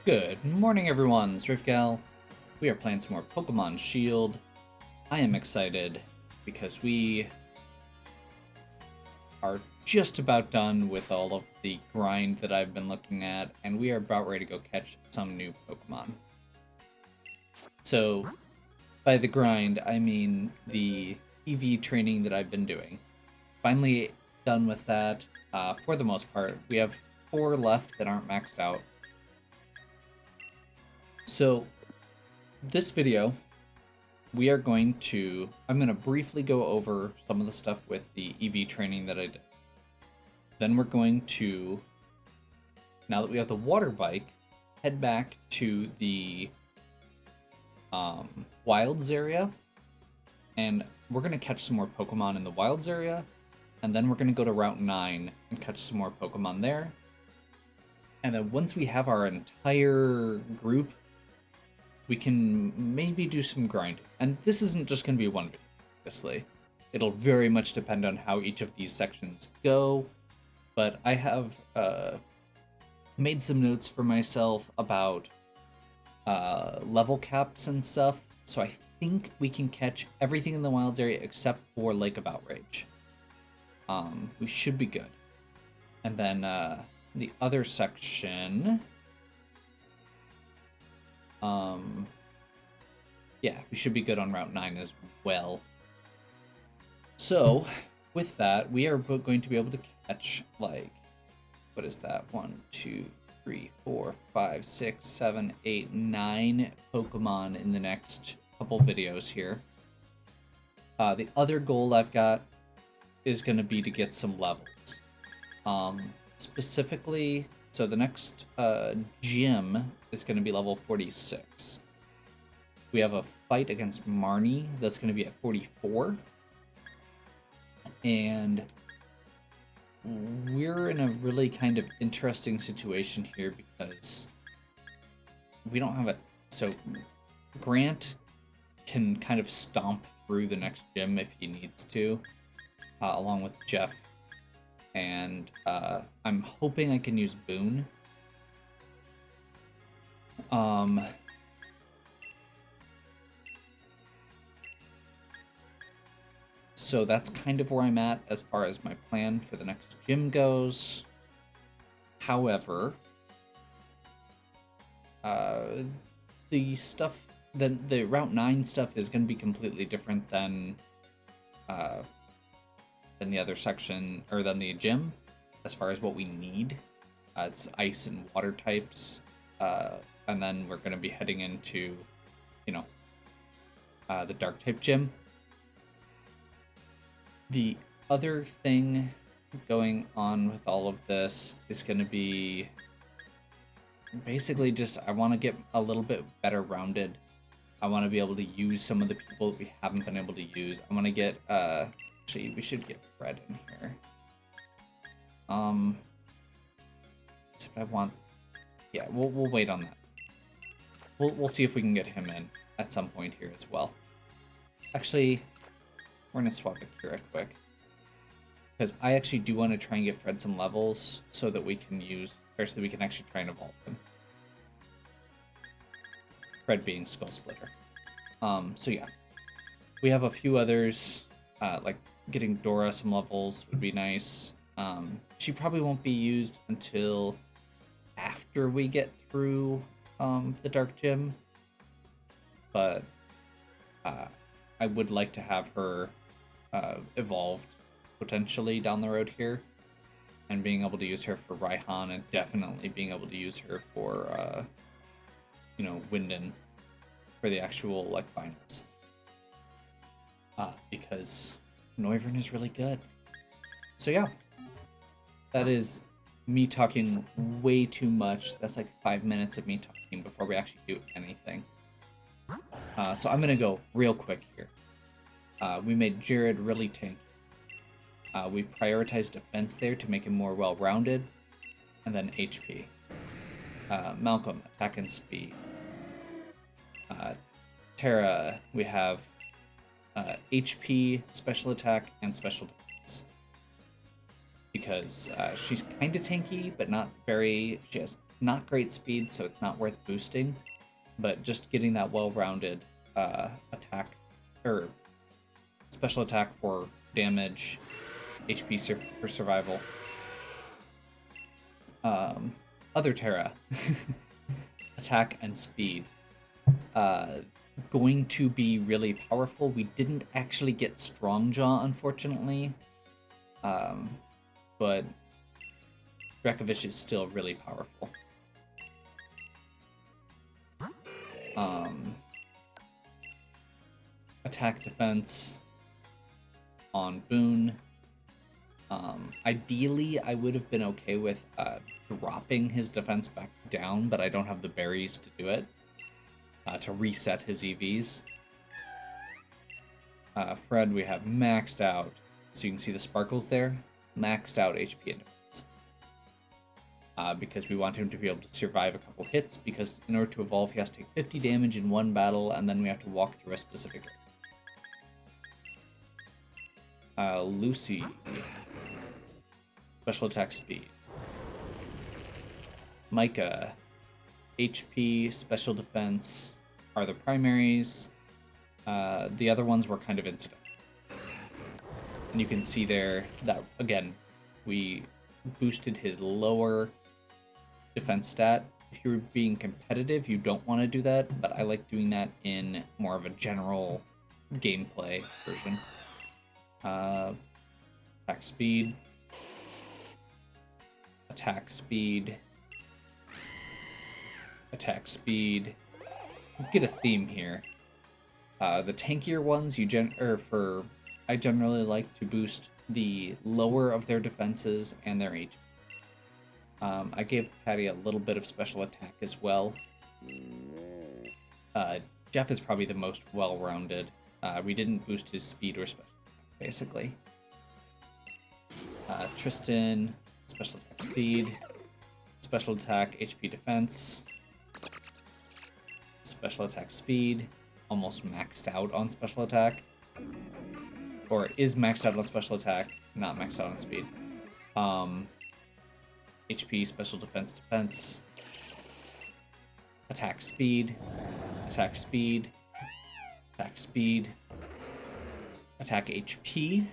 Good morning, everyone. It's Rivgal. We are playing some more Pokemon Shield. I am excited because we are just about done with all of the grind that I've been looking at, and we are about ready to go catch some new Pokemon. So, by the grind, I mean the EV training that I've been doing. Finally done with that for the most part. We have 4 left that aren't maxed out. So, this video, I'm going to briefly go over some of the stuff with the EV training that I did. Then we're going to, now that we have the water bike, head back to the Wilds area, and we're going to catch some more Pokemon in the Wilds area, and then we're going to go to Route 9 and catch some more Pokemon there. And then once we have our entire group, we can maybe do some grinding. And this isn't just going to be one video, obviously. It'll very much depend on how each of these sections go. But I have made some notes for myself about level caps and stuff. So I think we can catch everything in the Wilds area except for Lake of Outrage. We should be good. And then the other section... yeah, we should be good on Route 9 as well. So, with that, we are going to be able to catch, like, what is that? 1, 2, 3, 4, 5, 6, 7, 8, 9 Pokemon in the next couple videos here. The other goal I've got is going to be to get some levels. Specifically... So the next gym is going to be level 46. We have a fight against Marnie that's going to be at 44. And we're in a really kind of interesting situation here because we don't have a... So Grant can kind of stomp through the next gym if he needs to, along with Jeff. And I'm hoping I can use Boone. So that's kind of where I'm at as far as my plan for the next gym goes. However, the stuff, the Route 9 stuff is going to be completely different than the other section, or than the gym, as far as what we need. It's ice and water types, and then we're going to be heading into, the dark type gym. The other thing going on with all of this is going to be basically just, I want to get a little bit better rounded. I want to be able to use some of the people that we haven't been able to use. I want to get, actually, we should get Fred in here. If I want... Yeah, we'll wait on that. We'll see if we can get him in at some point here as well. Actually, we're going to swap Akira quick. Because I actually do want to try and get Fred some levels so that we can use... Or so that we can actually try and evolve him. Fred being Skull Splitter. So yeah. We have a few others, like getting Dora some levels would be nice. She probably won't be used until after we get through the Dark Gym. But I would like to have her evolved potentially down the road here. And being able to use her for Raihan, and definitely being able to use her for, Winden for the actual, finals. Because Noivern is really good. So yeah, that is me talking way too much. That's like 5 minutes of me talking before we actually do anything. So I'm going to go real quick here. We made Jared really tanky. We prioritized defense there to make him more well-rounded, and then HP. Malcolm, attack and speed. Terra, we have HP, special attack, and special defense. Because she's kind of tanky, but not very... She has not great speed, so it's not worth boosting, but just getting that well-rounded attack or special attack for damage, HP for survival. Other Terra, attack and speed. Going to be really powerful. We didn't actually get Strong Jaw, unfortunately, but Dracovish is still really powerful. Attack defense on Boone. Ideally, I would have been okay with dropping his defense back down, but I don't have the berries to do it, to reset his EVs. Fred, we have maxed out, so you can see the sparkles there, maxed out HP and defense. Because we want him to be able to survive a couple hits, because in order to evolve, he has to take 50 damage in one battle, and then we have to walk through a specific area. Lucy. Special attack speed. Micah. HP, special defense are the primaries. The other ones were kind of incidental. And you can see there that, again, we boosted his lower defense stat. If you're being competitive, you don't want to do that, but I like doing that in more of a general gameplay version. Attack speed. Attack speed. Attack speed. You get a theme here. The tankier ones, I generally like to boost the lower of their defenses and their HP. I gave Patty a little bit of special attack as well. Jeff is probably the most well-rounded. We didn't boost his speed or special attack, basically. Tristan, special attack speed, special attack HP defense, special attack speed, almost maxed out on special attack, or is maxed out on special attack, not maxed out on speed. HP, special defense, attack speed, attack speed, attack speed, attack HP.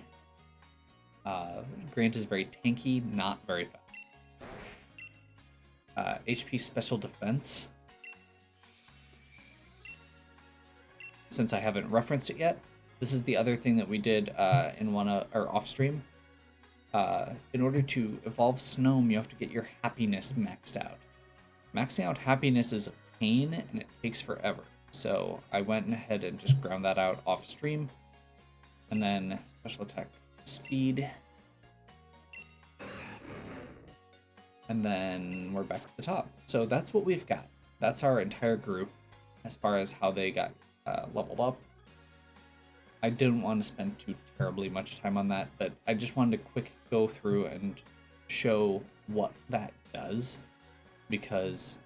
Grant is very tanky, not very fast. HP special defense. Since I haven't referenced it yet, this is the other thing that we did in off stream. In order to evolve Snome, you have to get your happiness maxed out. Maxing out happiness is a pain and it takes forever. So I went ahead and just ground that out off stream. And then special attack speed. And then we're back to the top. So that's what we've got. That's our entire group as far as how they got leveled up. I didn't want to spend too terribly much time on that, but I just wanted to quick go through and show what that does, because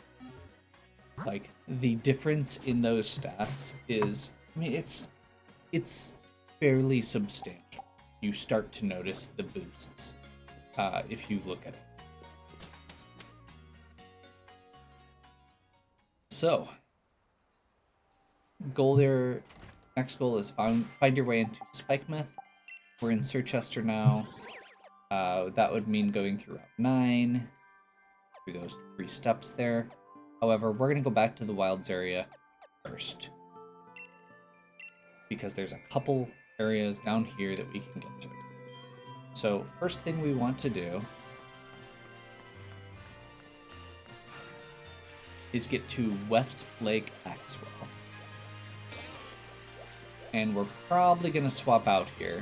like the difference in those stats is, I mean, it's fairly substantial. You start to notice the boosts if you look at it. So, next goal is find your way into Spikemouth. We're in Sirchester now. That would mean going through Route 9, through those 3 steps there. However, we're going to go back to the Wilds area first, because there's a couple areas down here that we can get to. So, first thing we want to do is get to West Lake Axwell. And we're probably going to swap out here.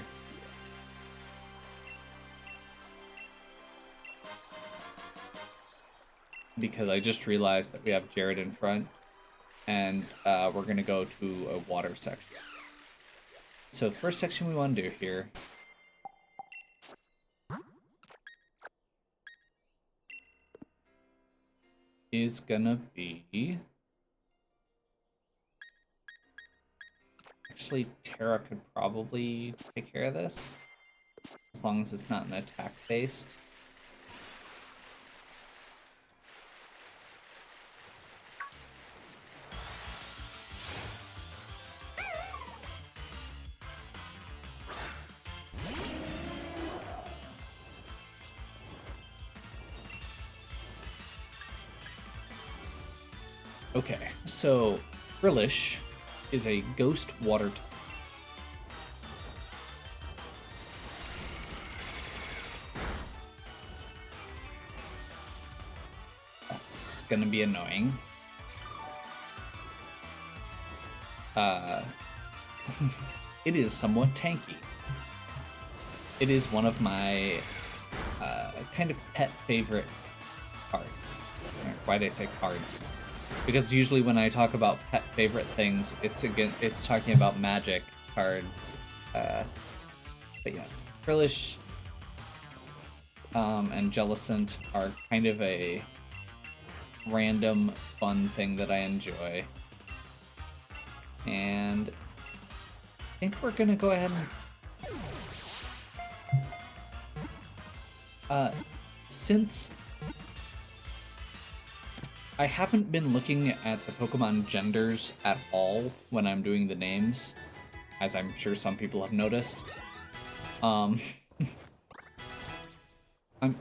Because I just realized that we have Jared in front. And we're going to go to a water section. So first section we want to do here is gonna be... Actually, Terra could probably take care of this, as long as it's not an attack-based. Okay, so Frillish is a ghost water type. That's gonna be annoying. It is somewhat tanky. It is one of my kind of pet favorite cards. Why did I say cards? Because usually when I talk about pet favorite things, it's talking about Magic cards. But yes, Frillish and Jellicent are kind of a random fun thing that I enjoy. And I think we're gonna go ahead and since I haven't been looking at the Pokemon genders at all when I'm doing the names, as I'm sure some people have noticed. I'm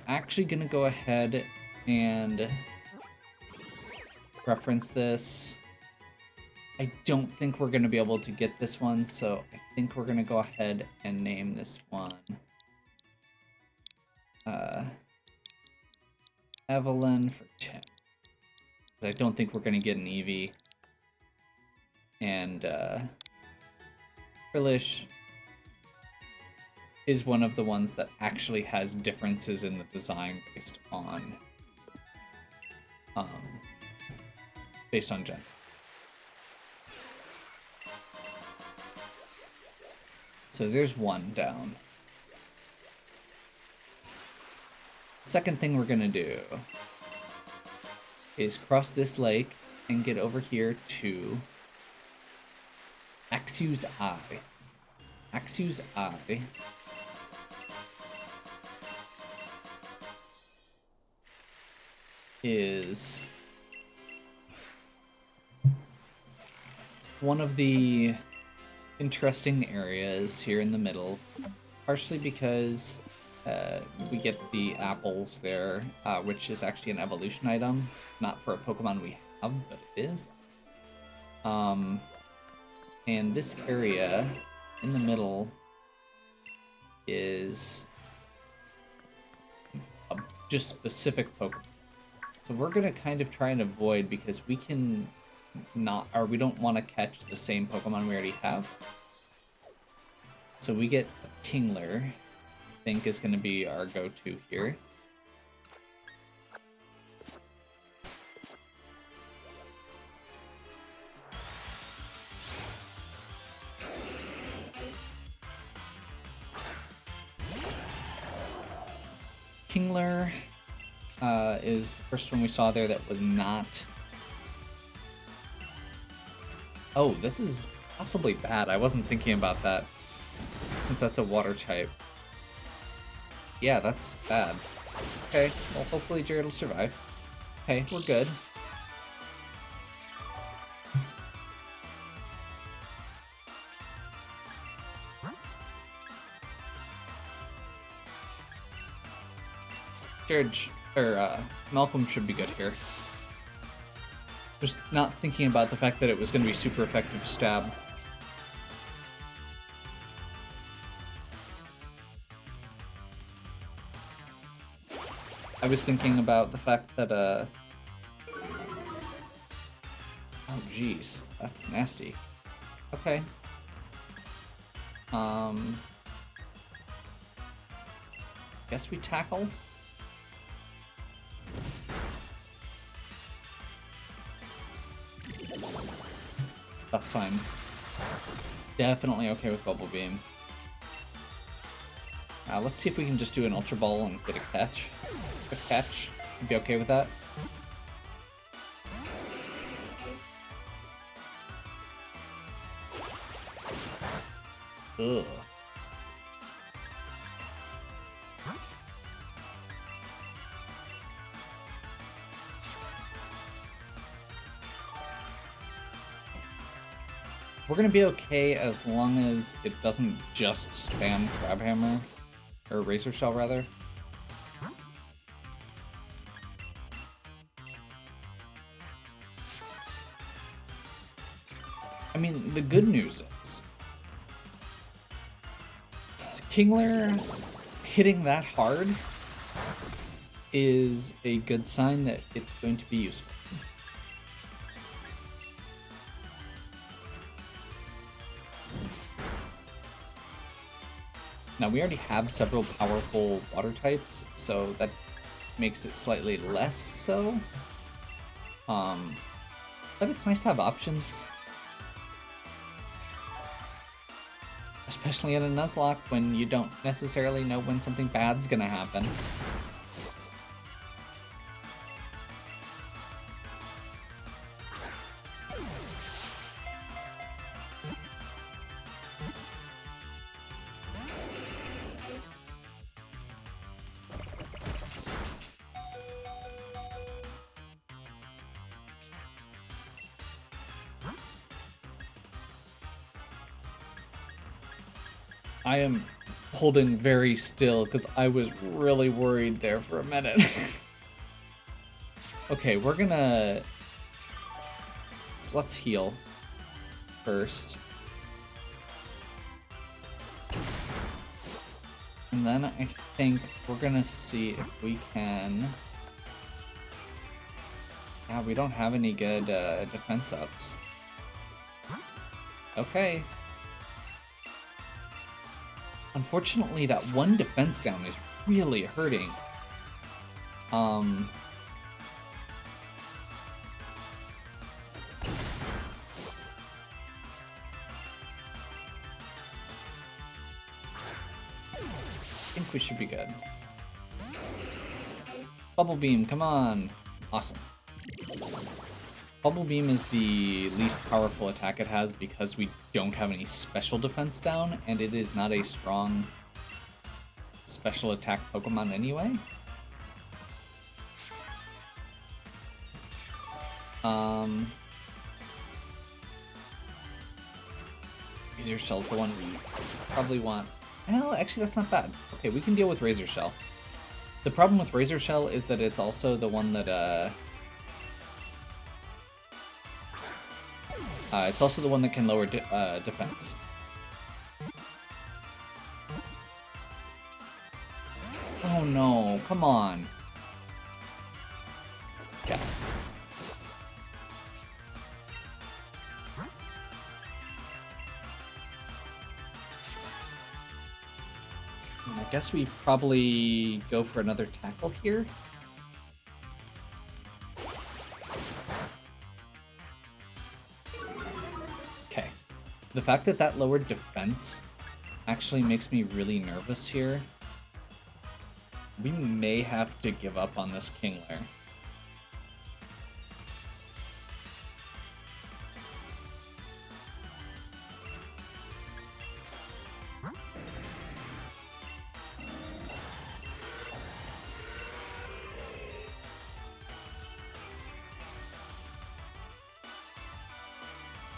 actually gonna go ahead and reference this. I don't think we're gonna be able to get this one, so I think we're gonna go ahead and name this one Evelyn for Tim. I don't think we're gonna get an Eevee. And Frillish is one of the ones that actually has differences in the design based on gender. So there's one down. Second thing we're gonna do is cross this lake and get over here to Axew's Eye. Axew's Eye is one of the interesting areas here in the middle, partially because we get the apples there, which is actually an evolution item, not for a Pokemon we have, but it is. And this area in the middle is just specific Pokemon. So we're gonna kind of try and avoid, because we can not, or we don't want to catch the same Pokemon we already have. So we get Kingler, I think is gonna be our go-to here. Kingler is the first one we saw there that was not... Oh, this is possibly bad. I wasn't thinking about that, since that's a water type. Yeah, that's bad. Okay, well, hopefully Jared will survive. Okay, we're good. Jared, Malcolm should be good here. Just not thinking about the fact that it was going to be super effective stab. I was thinking about the fact that, oh jeez, that's nasty. Okay. Guess we tackle? That's fine. Definitely okay with Bubble Beam. Let's see if we can just do an Ultra Ball and get a catch. A catch. Be okay with that? Ugh. We're gonna be okay as long as it doesn't just spam Crab Hammer. Or Razor Shell, rather. I mean, the good news is Kingler hitting that hard is a good sign that it's going to be useful. Now, we already have several powerful water types, so that makes it slightly less so. But it's nice to have options. Especially in a Nuzlocke when you don't necessarily know when something bad's gonna happen. I am holding very still because I was really worried there for a minute. Okay, we're gonna... Let's heal first. And then I think we're gonna see if we can... Yeah, we don't have any good defense ups. Okay. Unfortunately, that one defense down is really hurting. I think we should be good. Bubble Beam, come on! Awesome. Bubble Beam is the least powerful attack it has because we don't have any special defense down, and it is not a strong special attack Pokemon anyway. Razor Shell's the one we probably want. Well, actually, that's not bad. Okay, we can deal with Razor Shell. The problem with Razor Shell is that it's also the one that, it's also the one that can lower defense. Oh no, come on. Yeah. I guess we probably go for another tackle here. Okay. The fact that that lowered defense actually makes me really nervous here. We may have to give up on this Kingler.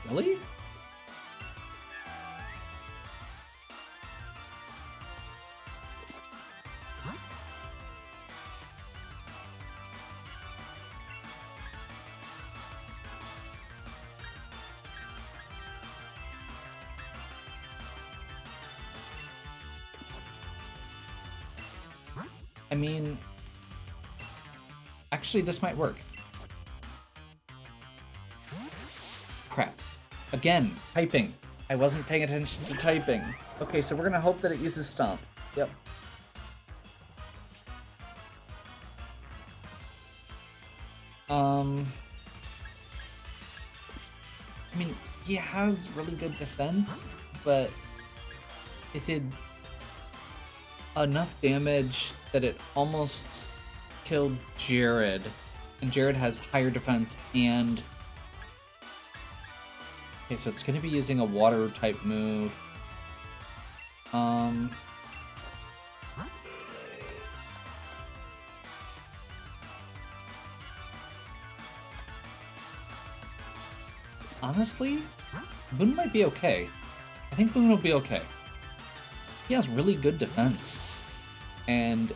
Really? I mean, actually, this might work. Crap. Again, typing. I wasn't paying attention to typing. Okay, so we're gonna hope that it uses Stomp. Yep. I mean, he has really good defense, but it did enough damage that it almost killed Jared. And Jared has higher defense and... Okay, so it's gonna be using a water type move. Honestly, Boone might be okay. I think Boone will be okay. He has really good defense. And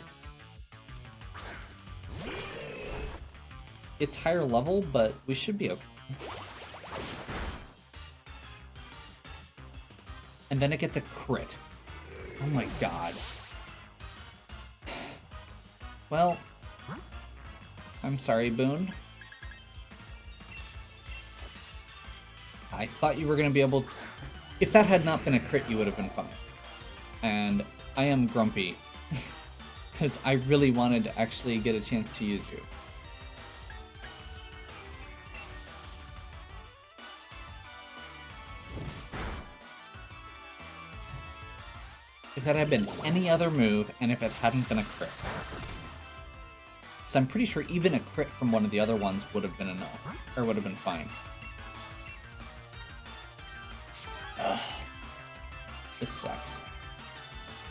it's higher level, but we should be okay. and then it gets a crit. Oh my god. Well, I'm sorry, Boone. I thought you were going to be able... If that had not been a crit, you would have been fine. And I am grumpy. Because I really wanted to actually get a chance to use you. If that had been any other move, and if it hadn't been a crit. So I'm pretty sure even a crit from one of the other ones would have been enough. Or would have been fine. Ugh. This sucks.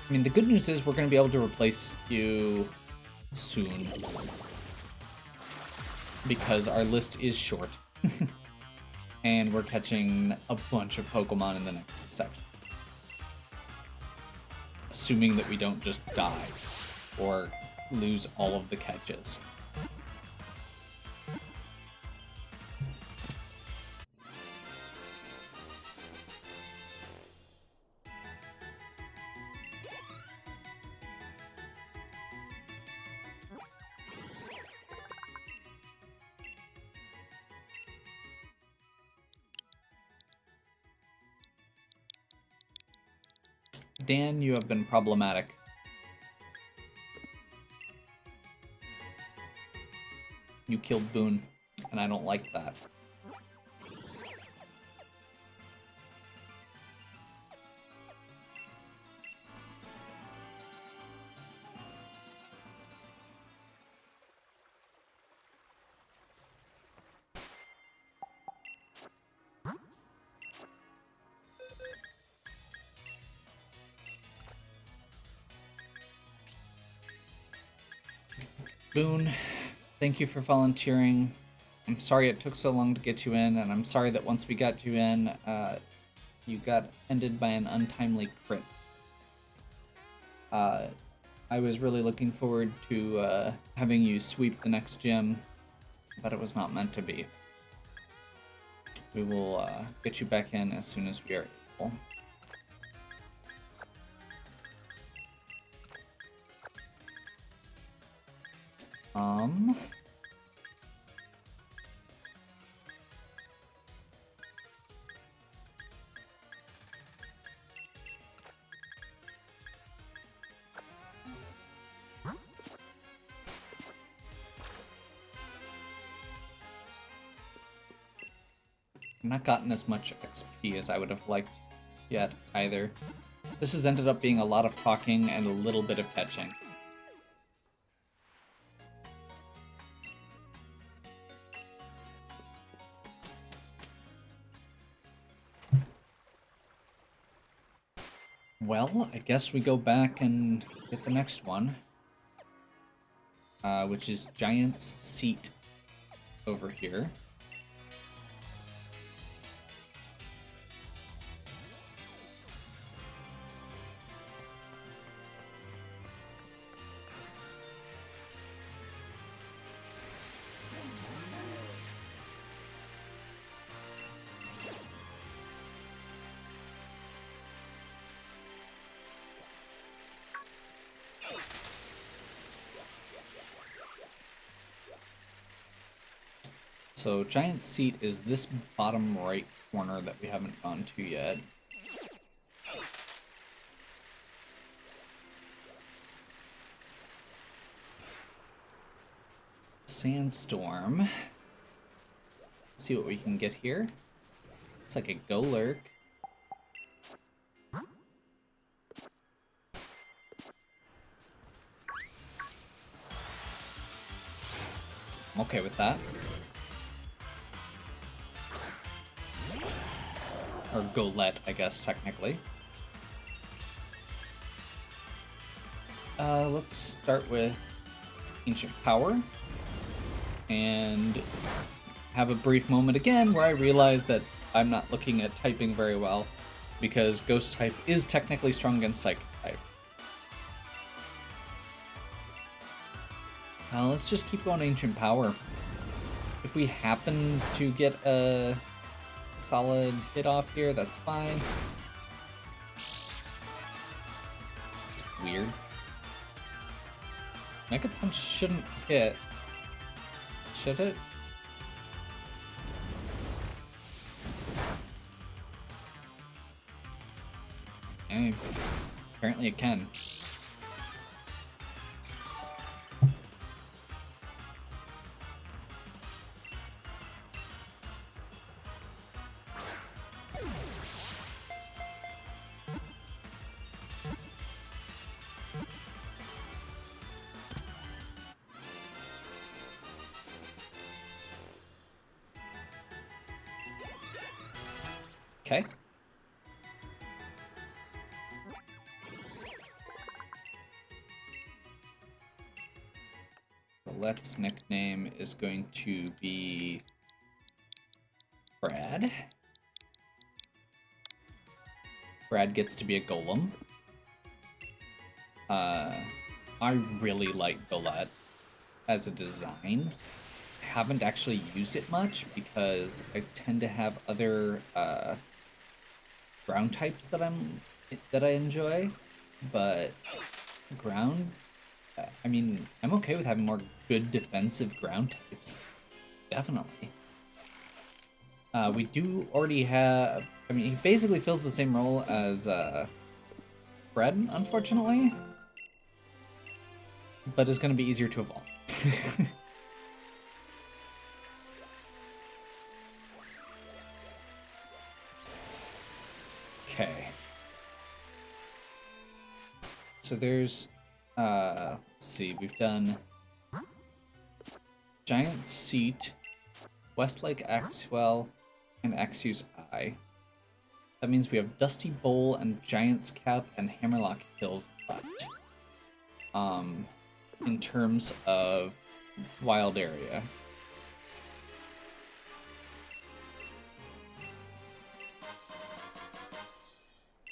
I mean, the good news is we're going to be able to replace you soon. Because our list is short. And we're catching a bunch of Pokemon in the next section. Assuming that we don't just die. Or lose all of the catches. Dan, you have been problematic. You killed Boone, and I don't like that. Boone, thank you for volunteering. I'm sorry it took so long to get you in, and I'm sorry that once we got you in, you got ended by an untimely crit. I was really looking forward to having you sweep the next gym, but it was not meant to be. We will get you back in as soon as we are able. I've not gotten as much XP as I would have liked yet, either. This has ended up being a lot of talking and a little bit of catching. Well, I guess we go back and get the next one. Which is Giant's Seat over here. So Giant's Seat is this bottom right corner that we haven't gone to yet. Sandstorm. Let's see what we can get here. It's like a Golurk. I'm okay with that. Or Golett, I guess, technically. Let's start with Ancient Power. And have a brief moment again where I realize that I'm not looking at typing very well, because Ghost type is technically strong against Psychic type. Let's just keep going Ancient Power. If we happen to get a solid hit off here, that's fine. weird. Mega Punch shouldn't hit. Should it? Hey, apparently it can. Okay. Let's nickname is going to be Brad. Brad gets to be a golem. I really like Golett as a design. I haven't actually used it much because I tend to have other ground types that I enjoy, but ground, I mean, I'm okay with having more good defensive ground types. Definitely. We do already have, I mean, he basically fills the same role as Fred, unfortunately, but is going to be easier to evolve. Okay. So there's, let's see, we've done Giant Seat, Westlake Axwell, and Axew's Eye. That means we have Dusty Bowl and Giant's Cap and Hammerlock Hills left. In terms of wild area.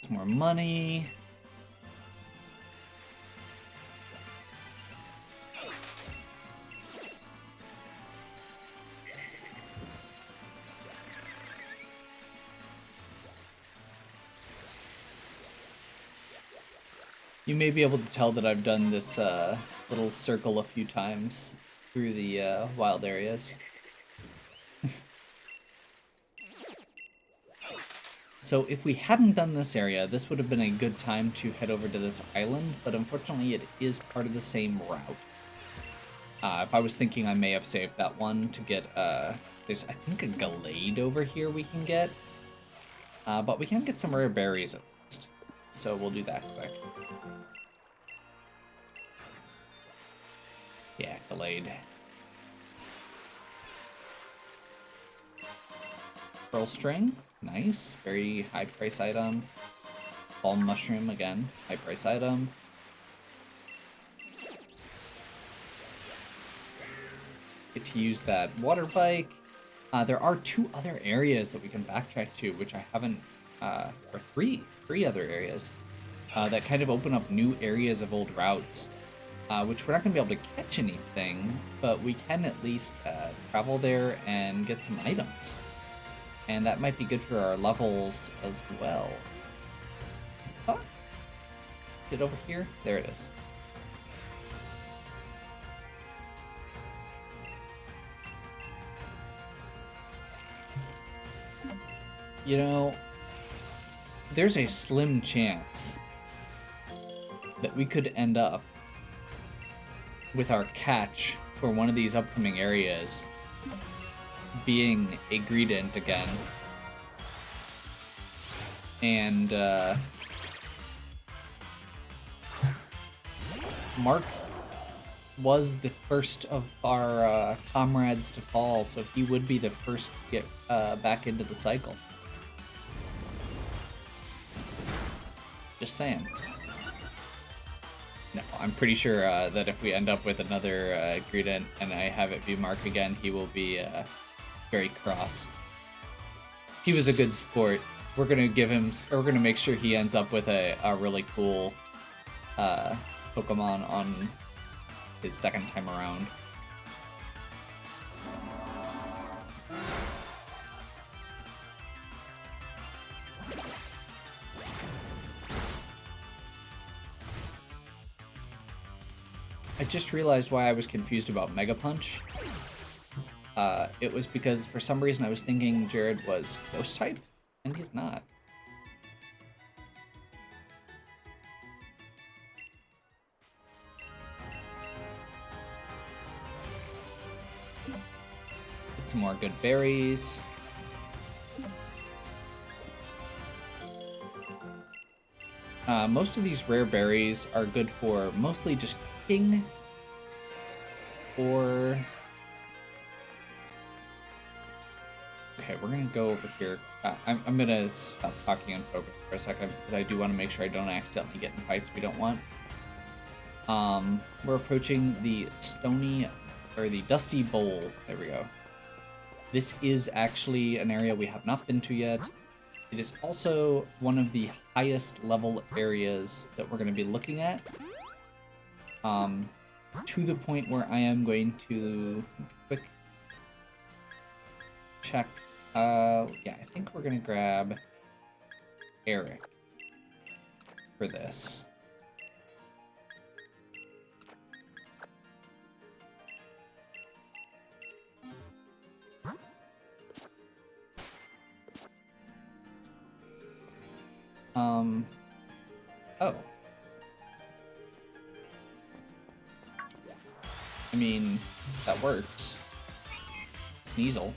Some more money. You may be able to tell that I've done this little circle a few times through the wild areas. So if we hadn't done this area, this would have been a good time to head over to this island, but unfortunately it is part of the same route. If I was thinking, I may have saved that one to get, there's I think a Gallade over here we can get, but we can get some rare berries at least, so we'll do that quick. Yeah, Gallade. Pearl String, nice, very high price item. Balm Mushroom, again, high price item. Get to use that water bike. There are 2 other areas that we can backtrack to, which I haven't, or three other areas, that kind of open up new areas of old routes. Which we're not going to be able to catch anything, but we can at least travel there and get some items. And that might be good for our levels as well. Huh? Is it over here? There it is. You know, there's a slim chance that we could end up with our catch for one of these upcoming areas being a Greedent again. And Mark was the first of our comrades to fall, so he would be the first to get back into the cycle. Just saying. No, I'm pretty sure that if we end up with another Greedent and I have it be Mark again, he will be very cross. He was a good sport. We're gonna give him, or we're gonna make sure he ends up with a really cool Pokemon on his second time around. I just realized why I was confused about Mega Punch. It was because for some reason I was thinking Jared was Ghost type, and he's not. Get some more good berries. Most of these rare berries are good for mostly just cooking or... Okay, we're gonna go over here. I'm gonna stop talking and focus for a second because I do want to make sure I don't accidentally get in fights we don't want. We're approaching the Dusty Bowl. There we go. This is actually an area we have not been to yet. It is also one of the highest level areas that we're going to be looking at. To the point where I am going to quick check. Yeah, I think we're going to grab Eric for this. Oh. I mean, that works. Sneasel.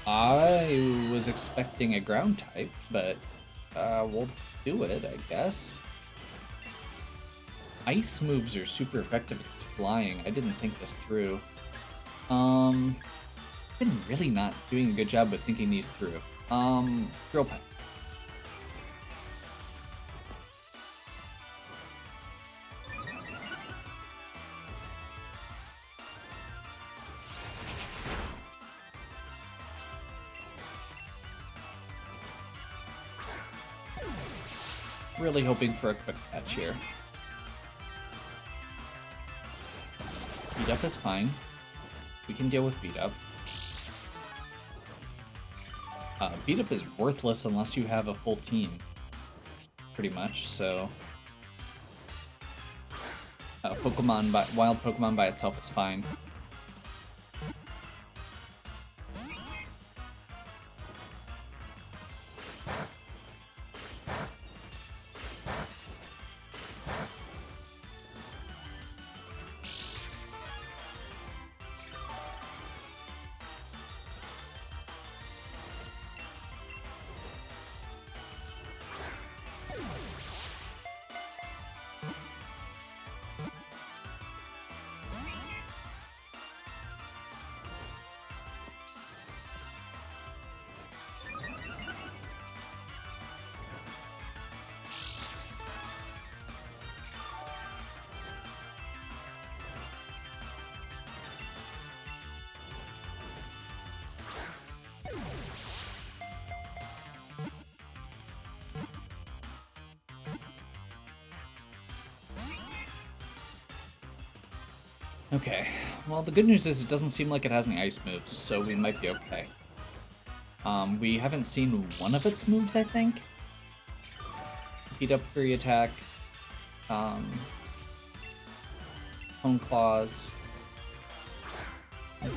I was expecting a ground type, but we'll do it, I guess. Ice moves are super effective against flying. I didn't think this through. I've been really not doing a good job with thinking these through. Drill pipe. Really hoping for a quick catch here. Beat up is fine. We can deal with beat up. Beat up is worthless unless you have a full team, pretty much. So, wild Pokemon by itself is fine. Okay, well the good news is it doesn't seem like it has any ice moves, so we might be okay. We haven't seen one of its moves, I think. Beat up Fury Attack. Hone Claws.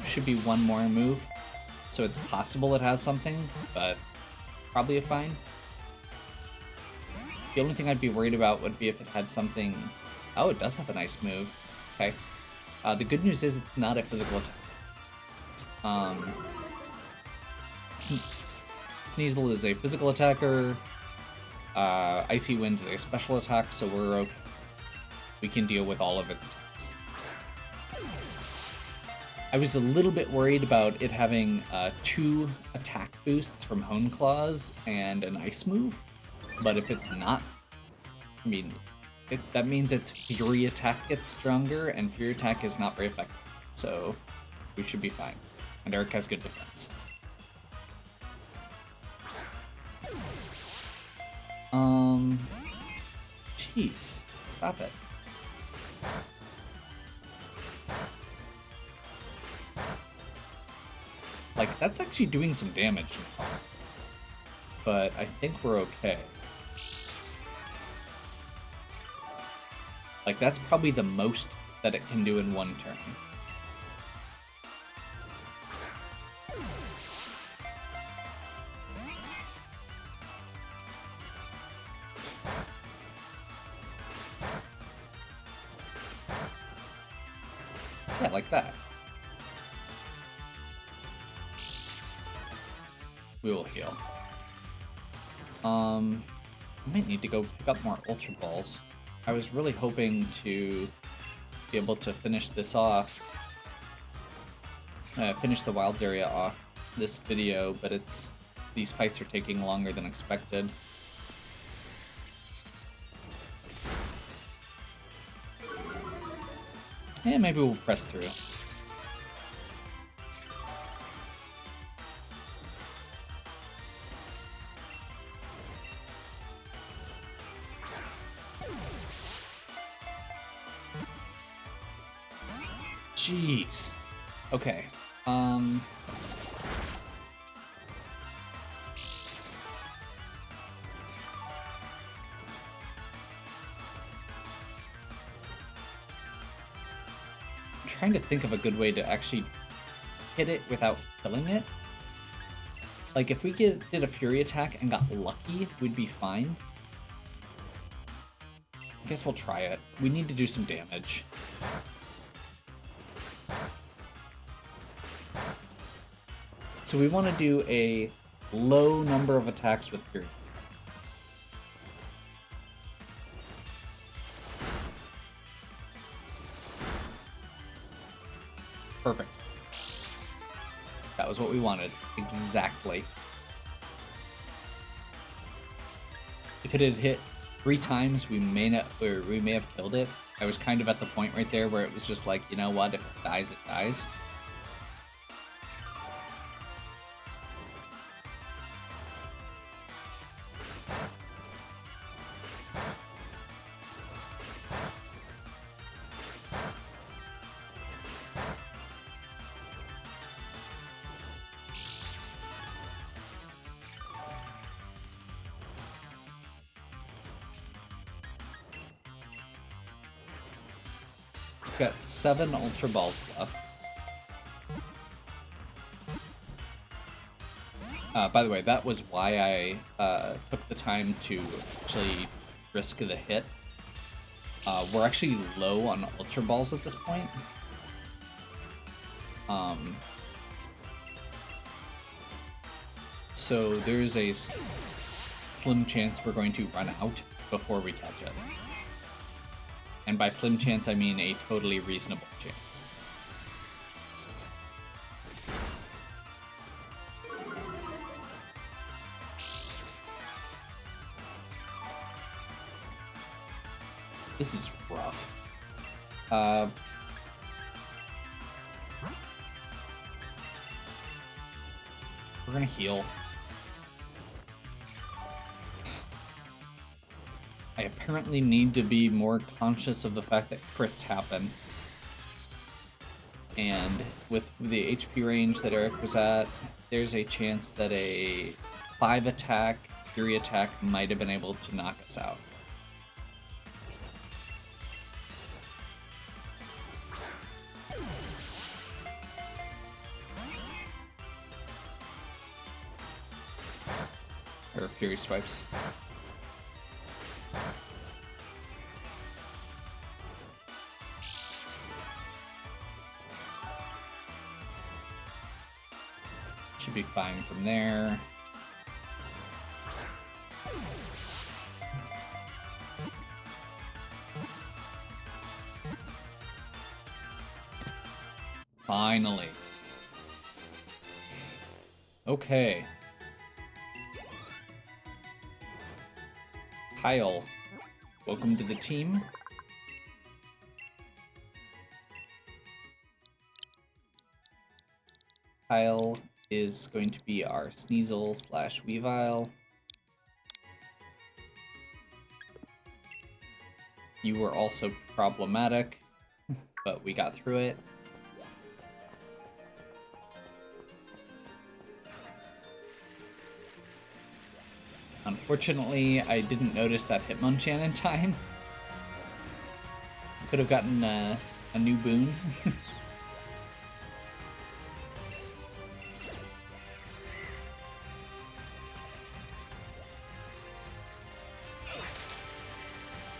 Should be one more move, so it's possible it has something, but probably a fine. The only thing I'd be worried about would be if it had something... Oh, it does have an ice move. Okay. The good news is it's not a physical attack. Sneasel is a physical attacker. Icy Wind is a special attack, so we're okay. We can deal with all of its attacks. I was a little bit worried about it having 2 attack boosts from Hone Claws and an ice move, but if it's not, I mean, that means its Fury Attack gets stronger, and Fury Attack is not very effective, so we should be fine. And Eric has good defense. Jeez, stop it. Like, that's actually doing some damage now, but I think we're okay. Like, that's probably the most that it can do in one turn. Yeah, like that. We will heal. I might need to go pick up more Ultra Balls. I was really hoping to be able to finish this off. Finish the Wilds area off this video, but these fights are taking longer than expected. And maybe we'll press through. Jeez. Okay. Trying to think of a good way to actually hit it without killing it. Like, if we did a Fury attack and got lucky, we'd be fine. I guess we'll try it. We need to do some damage. So we want to do a low number of attacks with Fury. Perfect. That was what we wanted. Exactly. If it had hit 3 times, we may have killed it. I was kind of at the point right there where it was just like, you know what, if it dies, it dies. Got 7 Ultra Balls left. By the way, that was why I took the time to actually risk the hit. We're actually low on Ultra Balls at this point. So there's a slim chance we're going to run out before we catch it. And by slim chance, I mean a totally reasonable chance. This is rough. We're gonna heal. I apparently need to be more conscious of the fact that crits happen. And with the HP range that Eric was at, there's a chance that a 5 attack, Fury attack might have been able to knock us out. Or Fury swipes. Should be fine from there. Finally. Okay. Kyle, welcome to the team. Kyle is going to be our Sneasel / Weavile. You were also problematic, but we got through it. Unfortunately, I didn't notice that Hitmonchan in time. Could have gotten a new boon.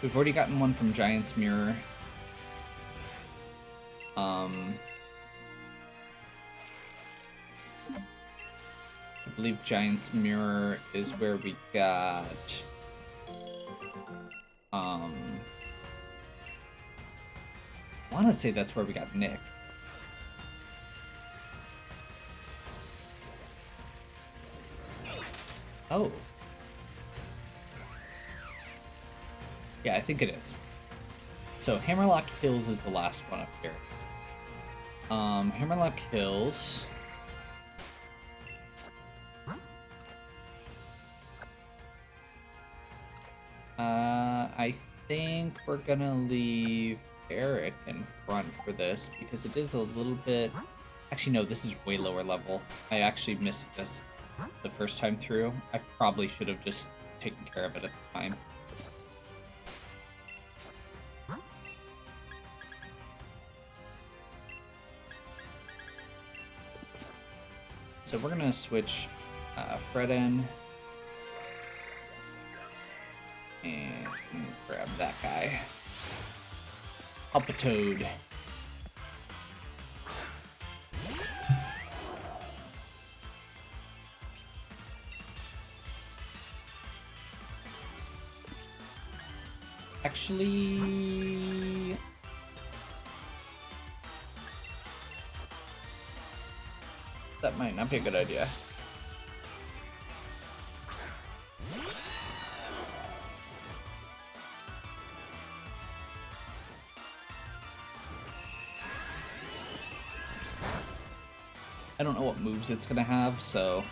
We've already gotten one from Giant's Mirror. I believe Giant's Mirror is where we got... I want to say that's where we got Nick. Oh. Yeah, I think it is. So Hammerlock Hills is the last one up here. Hammerlock Hills... I think we're gonna leave Eric in front for this because it is a little bit... Actually, no, this is way lower level. I actually missed this the first time through. I probably should have just taken care of it at the time. So we're gonna switch Fred in. And grab that guy. Up a toad. Actually... that might not be a good idea. I don't know what moves it's gonna have, so...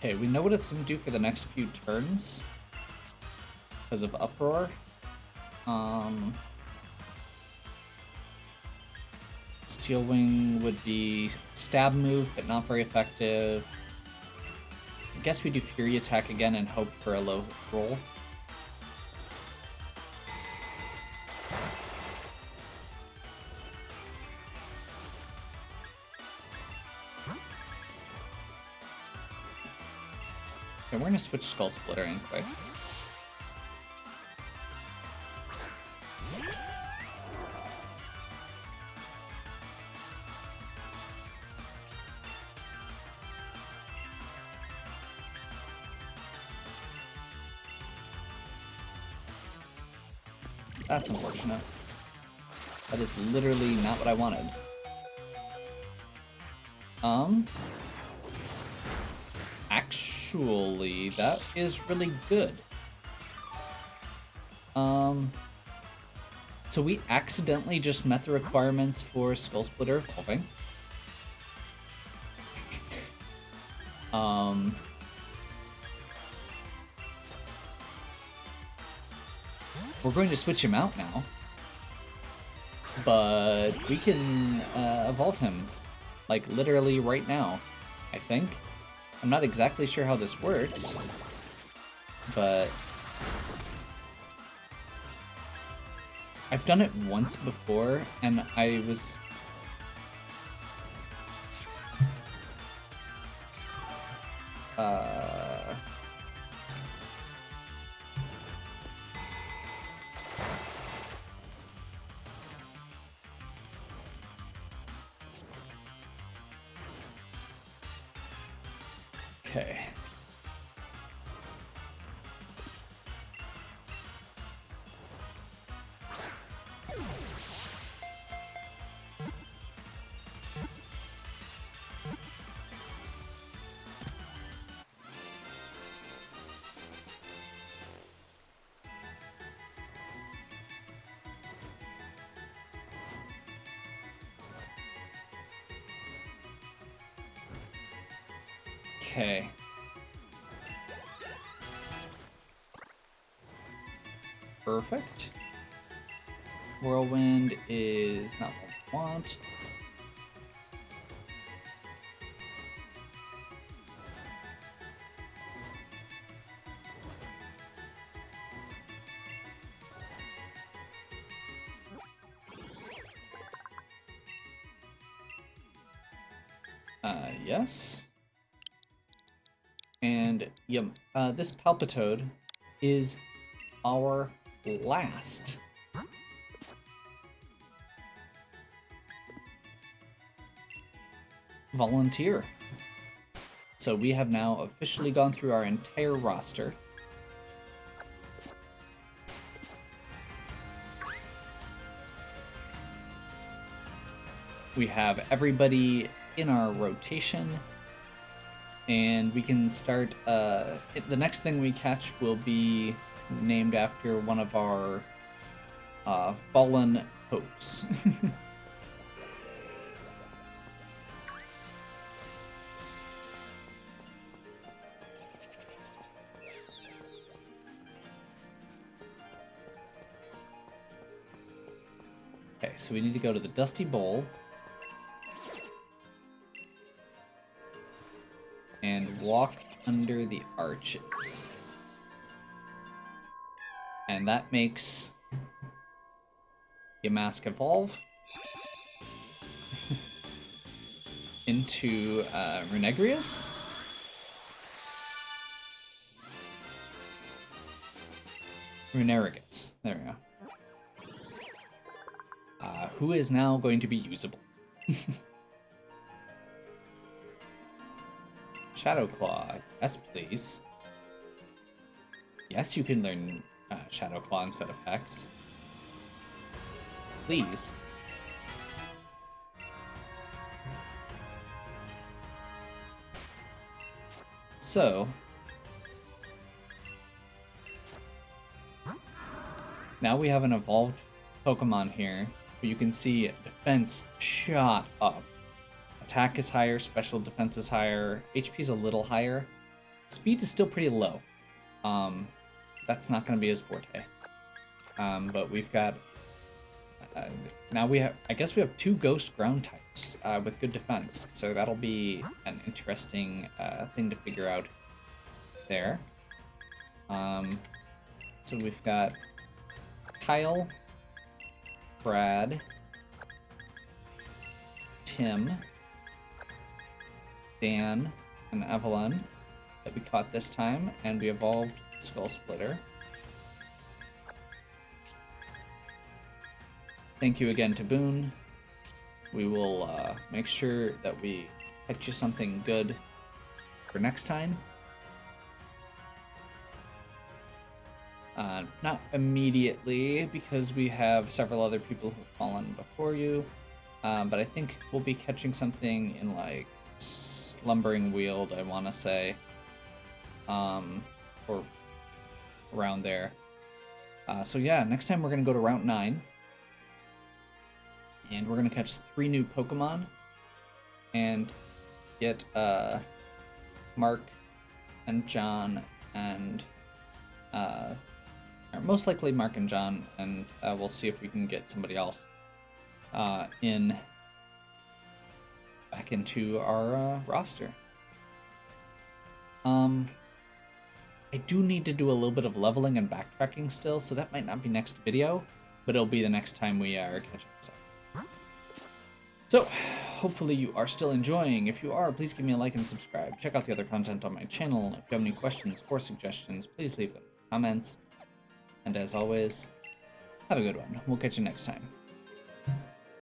Okay, we know what it's going to do for the next few turns because of Uproar. Steel Wing would be stab move, but not very effective. I guess we do Fury Attack again and hope for a low roll. Okay, we're going to switch Skull Splitter in quick. That's unfortunate. That is literally not what I wanted. Actually, that is really good. So we accidentally just met the requirements for Skull Splitter evolving. We're going to switch him out now. But we can evolve him, like, literally right now, I think. I'm not exactly sure how this works, but I've done it once before, and I was... Okay. Okay. Perfect. Whirlwind is not what we want. Yes. And yep, this Palpitoad is our last volunteer. So we have now officially gone through our entire roster. We have everybody in our rotation, and we can start. The next thing we catch will be named after one of our fallen hopes. Okay, so we need to go to the Dusty Bowl and walk under the arches. And that makes Yamask evolve into Renegrius. Runerigus. There we go. Who is now going to be usable. Shadow Claw, yes please. Yes, you can learn Shadow Claw instead of Hex. Please. So, now we have an evolved Pokemon here. You can see defense shot up. Attack is higher, special defense is higher, HP is a little higher. Speed is still pretty low. That's not going to be his forte. But we've got... now we have... I guess we have 2 ghost ground types with good defense. So that'll be an interesting thing to figure out there. So we've got Kyle, Brad, Tim, Dan, and Evelyn that we caught this time, and we evolved Skull Splitter. Thank you again to Boone. We will make sure that we catch you something good for next time. Not immediately, because we have several other people who've fallen before you, but I think we'll be catching something in, like, Slumbering Weald, I want to say, or around there. So yeah, next time we're going to go to Route 9, and we're going to catch 3 new Pokemon, and get Mark and John and... or most likely Mark and John, and we'll see if we can get somebody else back into our roster. I do need to do a little bit of leveling and backtracking still, so that might not be next video, but it'll be the next time we are catching stuff. So, hopefully you are still enjoying. If you are, please give me a like and subscribe. Check out the other content on my channel. If you have any questions or suggestions, please leave them in the comments. And as always, have a good one. We'll catch you next time.